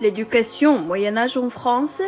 L'éducation au Moyen-Âge en France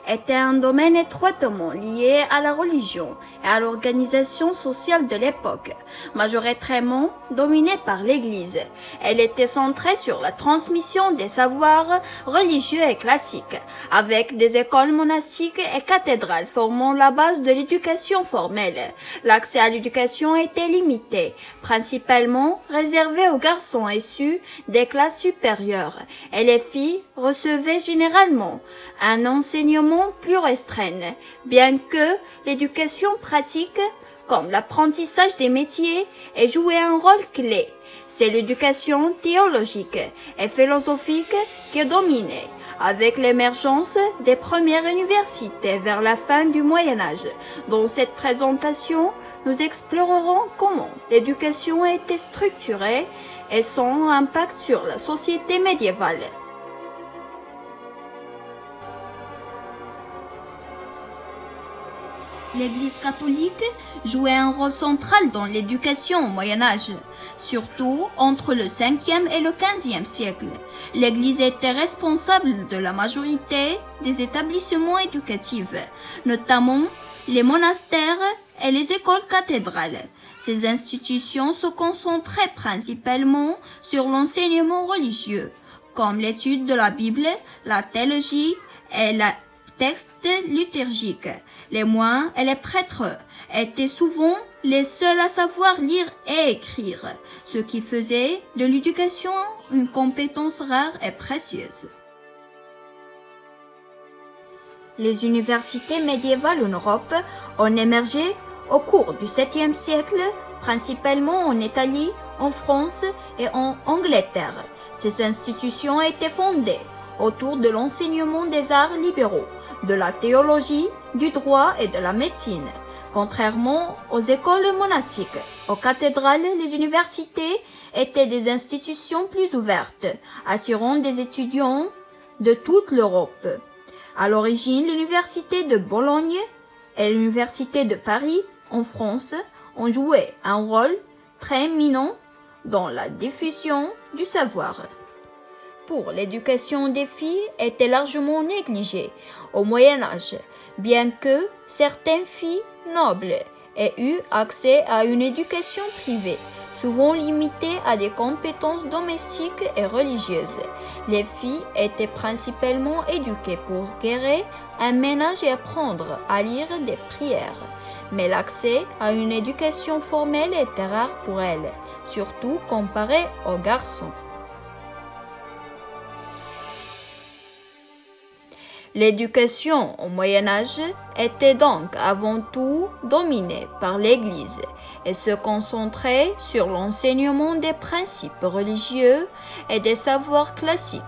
était un domaine étroitement lié à la religion et à l'organisation sociale de l'époque, majoritairement dominée par l'Église. Elle était centrée sur la transmission des savoirs religieux et classiques, avec des écoles monastiques et cathédrales formant la base de l'éducation formelle. L'accès à l'éducation était limité, principalement réservé aux garçons issus des classes supérieures, et les filles recevaient généralement un enseignement plus restreint, bien que l'éducation pratique, comme l'apprentissage des métiers, ait joué un rôle clé. C'est l'éducation théologique et philosophique qui dominait, avec l'émergence des premières universités vers la fin du Moyen Âge. Dans cette présentation, nous explorerons comment l'éducation a été structurée et son impact sur la société médiévale. L'Église catholique jouait un rôle central dans l'éducation au Moyen Âge, surtout entre le 5e et le 15e siècle. L'Église était responsable de la majorité des établissements éducatifs, notamment les monastères et les écoles cathédrales. Ces institutions se concentraient principalement sur l'enseignement religieux, comme l'étude de la Bible, la théologie et la textes liturgiques. Les moines et les prêtres étaient souvent les seuls à savoir lire et écrire, ce qui faisait de l'éducation une compétence rare et précieuse. Les universités médiévales en Europe ont émergé au cours du 7e siècle, principalement en Italie, en France et en Angleterre. Ces institutions étaient fondées autour de l'enseignement des arts libéraux, de la théologie, du droit et de la médecine. Contrairement aux écoles monastiques, aux cathédrales, les universités étaient des institutions plus ouvertes, attirant des étudiants de toute l'Europe. À l'origine, l'université de Bologne et l'université de Paris, en France, ont joué un rôle prééminent dans la diffusion du savoir. Pour l'éducation des filles était largement négligée au Moyen Âge, bien que certaines filles nobles aient eu accès à une éducation privée, souvent limitée à des compétences domestiques et religieuses. Les filles étaient principalement éduquées pour gérer un ménage et apprendre à lire des prières, mais l'accès à une éducation formelle était rare pour elles, surtout comparé aux garçons. L'éducation au Moyen Âge était donc avant tout dominée par l'Église et se concentrait sur l'enseignement des principes religieux et des savoirs classiques.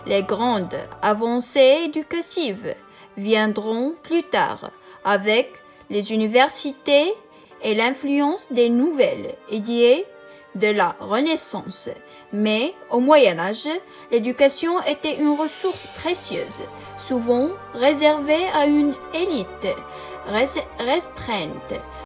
Les grandes avancées éducatives viendront plus tard avec les universités et l'influence des nouvelles idées de la Renaissance. Mais au Moyen Âge, l'éducation était une ressource précieuse, souvent réservée à une élite restreinte.